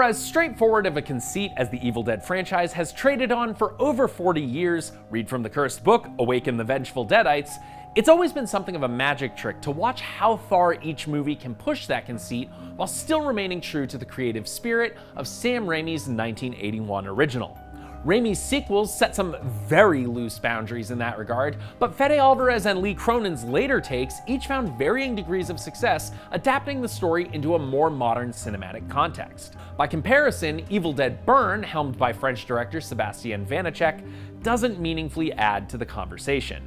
For as straightforward of a conceit as the Evil Dead franchise has traded on for over 40 years, read from the cursed book, Awaken the Vengeful Deadites, it's always been something of a magic trick to watch how far each movie can push that conceit while still remaining true to the creative spirit of Sam Raimi's 1981 original. Raimi's sequels set some very loose boundaries in that regard, but Fede Alvarez and Lee Cronin's later takes each found varying degrees of success adapting the story into a more modern cinematic context. By comparison, Evil Dead Burn, helmed by French director Sébastien Vaniček, doesn't meaningfully add to the conversation.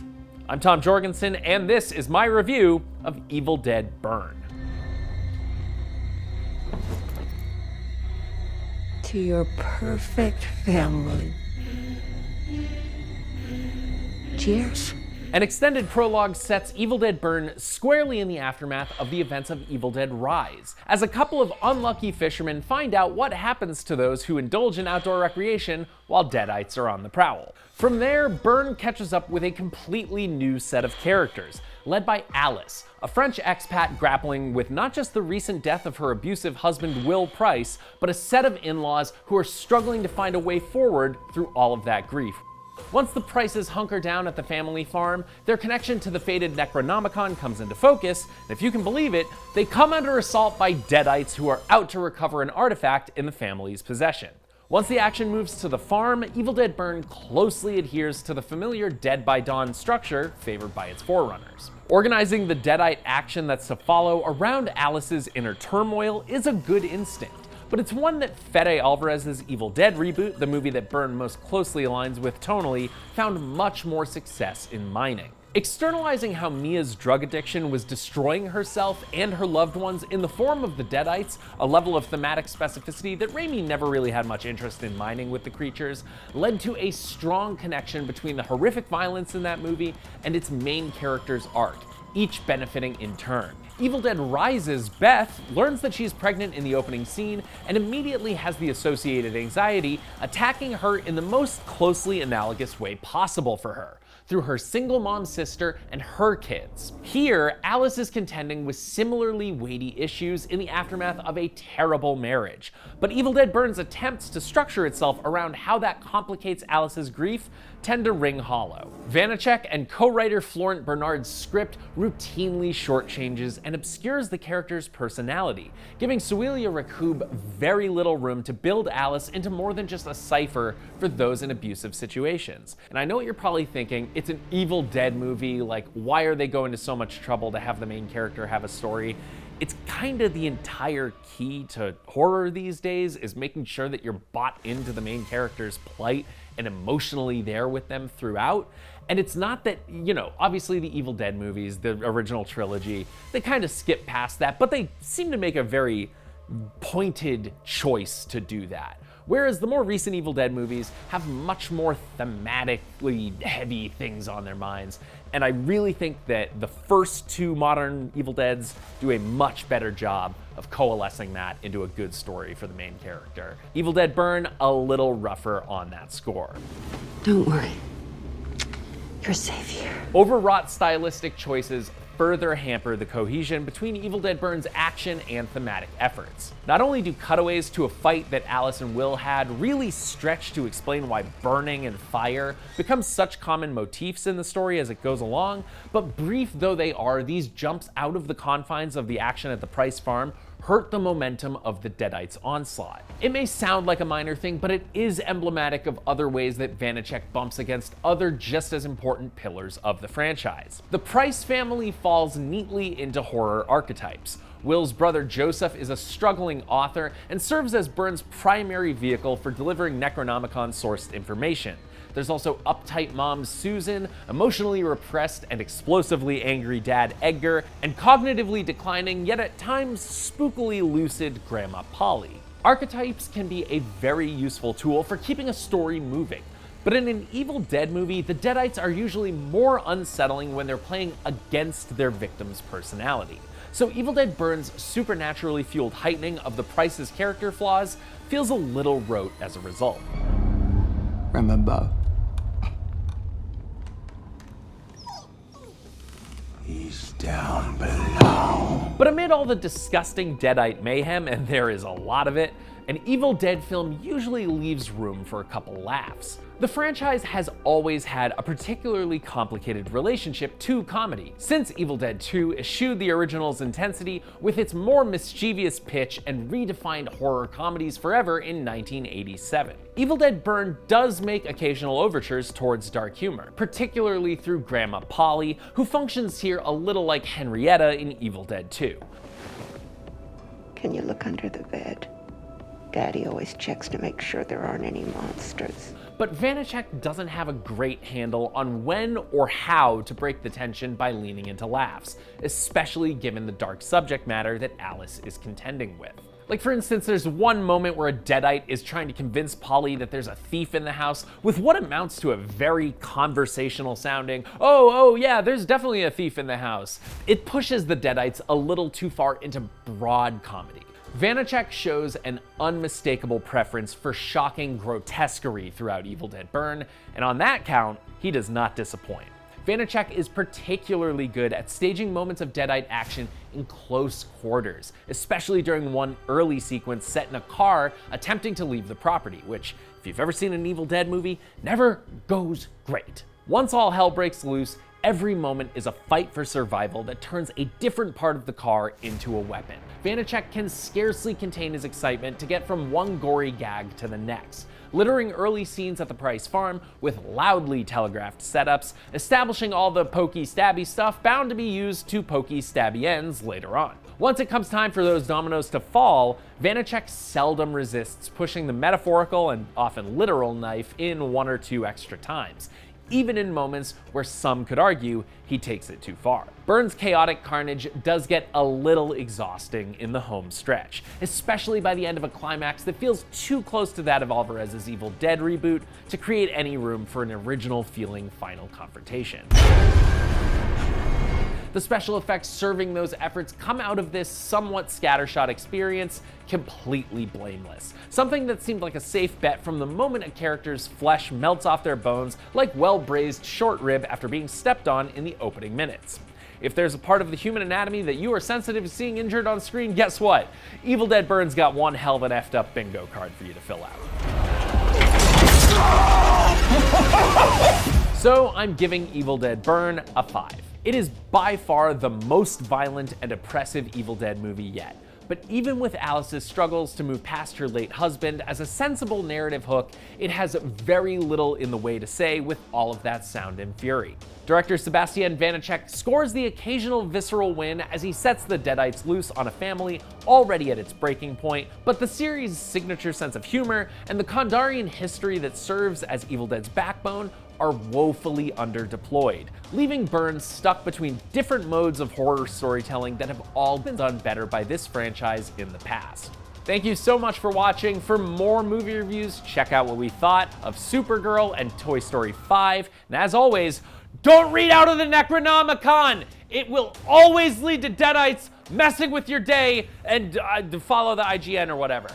I'm Tom Jorgensen, and this is my review of Evil Dead Burn. To your perfect family. Cheers. An extended prologue sets Evil Dead Burn squarely in the aftermath of the events of Evil Dead Rise, as a couple of unlucky fishermen find out what happens to those who indulge in outdoor recreation while Deadites are on the prowl. From there, Burn catches up with a completely new set of characters, led by Alice, a French expat grappling with not just the recent death of her abusive husband Will Price, but a set of in-laws who are struggling to find a way forward through all of that grief. Once the Prices hunker down at the family farm, their connection to the fated Necronomicon comes into focus, and if you can believe it, they come under assault by Deadites who are out to recover an artifact in the family's possession. Once the action moves to the farm, Evil Dead Burn closely adheres to the familiar Dead by Dawn structure favored by its forerunners. Organizing the Deadite action that's to follow around Alice's inner turmoil is a good instinct, but it's one that Fede Alvarez's Evil Dead reboot, the movie that Burn most closely aligns with tonally, found much more success in mining. Externalizing how Mia's drug addiction was destroying herself and her loved ones in the form of the Deadites, a level of thematic specificity that Raimi never really had much interest in mining with the creatures, led to a strong connection between the horrific violence in that movie and its main character's arc, each benefiting in turn. Evil Dead Rise's Beth learns that she's pregnant in the opening scene and immediately has the associated anxiety attacking her in the most closely analogous way possible for her, through her single mom sister and her kids. Here, Alice is contending with similarly weighty issues in the aftermath of a terrible marriage, but Evil Dead Burn's attempts to structure itself around how that complicates Alice's grief tend to ring hollow. Vaniček and co-writer Florent Bernard's script routinely shortchanges and obscures the character's personality, giving Suilia Rakub very little room to build Alice into more than just a cipher for those in abusive situations. And I know what you're probably thinking, it's an Evil Dead movie, like why are they going to so much trouble to have the main character have a story? It's kind of the entire key to horror these days, is making sure that you're bought into the main character's plight and emotionally there with them throughout. And it's not that, obviously the Evil Dead movies, the original trilogy, they kind of skip past that, but they seem to make a very pointed choice to do that. Whereas the more recent Evil Dead movies have much more thematically heavy things on their minds. And I really think that the first two modern Evil Deads do a much better job of coalescing that into a good story for the main character. Evil Dead Burn, a little rougher on that score. Don't worry. You're safe here. Overwrought stylistic choices further hamper the cohesion between Evil Dead Burn's action and thematic efforts. Not only do cutaways to a fight that Alice and Will had really stretch to explain why burning and fire become such common motifs in the story as it goes along, but brief though they are, these jumps out of the confines of the action at the Price farm hurt the momentum of the Deadites' onslaught. It may sound like a minor thing, but it is emblematic of other ways that Vaniček bumps against other just as important pillars of the franchise. The Price family falls neatly into horror archetypes. Will's brother Joseph is a struggling author and serves as Burn's primary vehicle for delivering Necronomicon-sourced information. There's also uptight mom Susan, emotionally repressed and explosively angry dad Edgar, and cognitively declining yet at times spookily lucid grandma Polly. Archetypes can be a very useful tool for keeping a story moving, but in an Evil Dead movie, the Deadites are usually more unsettling when they're playing against their victim's personality. So Evil Dead Burn's supernaturally fueled heightening of the Price's character flaws feels a little rote as a result. Remember, he's down below. But amid all the disgusting Deadite mayhem, and there is a lot of it, An Evil Dead film usually leaves room for a couple laughs. The franchise has always had a particularly complicated relationship to comedy, since Evil Dead 2 eschewed the original's intensity with its more mischievous pitch and redefined horror comedies forever in 1987. Evil Dead Burn does make occasional overtures towards dark humor, particularly through Grandma Polly, who functions here a little like Henrietta in Evil Dead 2. Can you look under the bed? Daddy always checks to make sure there aren't any monsters. But Vaniček doesn't have a great handle on when or how to break the tension by leaning into laughs, especially given the dark subject matter that Alice is contending with. Like, for instance, there's one moment where a Deadite is trying to convince Polly that there's a thief in the house with what amounts to a very conversational sounding, oh yeah, there's definitely a thief in the house. It pushes the Deadites a little too far into broad comedy. Vaniček shows an unmistakable preference for shocking grotesquerie throughout Evil Dead Burn, and on that count, he does not disappoint. Vaniček is particularly good at staging moments of Deadite action in close quarters, especially during one early sequence set in a car attempting to leave the property, which, if you've ever seen an Evil Dead movie, never goes great. Once all hell breaks loose, every moment is a fight for survival that turns a different part of the car into a weapon. Vaniček can scarcely contain his excitement to get from one gory gag to the next, littering early scenes at the Price farm with loudly telegraphed setups, establishing all the pokey stabby stuff bound to be used to pokey stabby ends later on. Once it comes time for those dominoes to fall, Vaniček seldom resists pushing the metaphorical and often literal knife in one or two extra times, even in moments where some could argue he takes it too far. Burn's chaotic carnage does get a little exhausting in the home stretch, especially by the end of a climax that feels too close to that of Alvarez's Evil Dead reboot to create any room for an original feeling final confrontation. The special effects serving those efforts come out of this somewhat scattershot experience completely blameless. Something that seemed like a safe bet from the moment a character's flesh melts off their bones like well-braised short rib after being stepped on in the opening minutes. If there's a part of the human anatomy that you are sensitive to seeing injured on screen, guess what? Evil Dead Burn's got one hell of an effed up bingo card for you to fill out. So I'm giving Evil Dead Burn a 5. It is by far the most violent and oppressive Evil Dead movie yet. But even with Alice's struggles to move past her late husband as a sensible narrative hook, it has very little in the way to say with all of that sound and fury. Director Sébastien Vaniček scores the occasional visceral win as he sets the Deadites loose on a family already at its breaking point, but the series' signature sense of humor and the Kandarian history that serves as Evil Dead's backbone are woefully underdeployed, leaving Burns stuck between different modes of horror storytelling that have all been done better by this franchise in the past. Thank you so much for watching. For more movie reviews, check out what we thought of Supergirl and Toy Story 5. And as always, don't read out of the Necronomicon! It will always lead to Deadites messing with your day, and follow the IGN or whatever.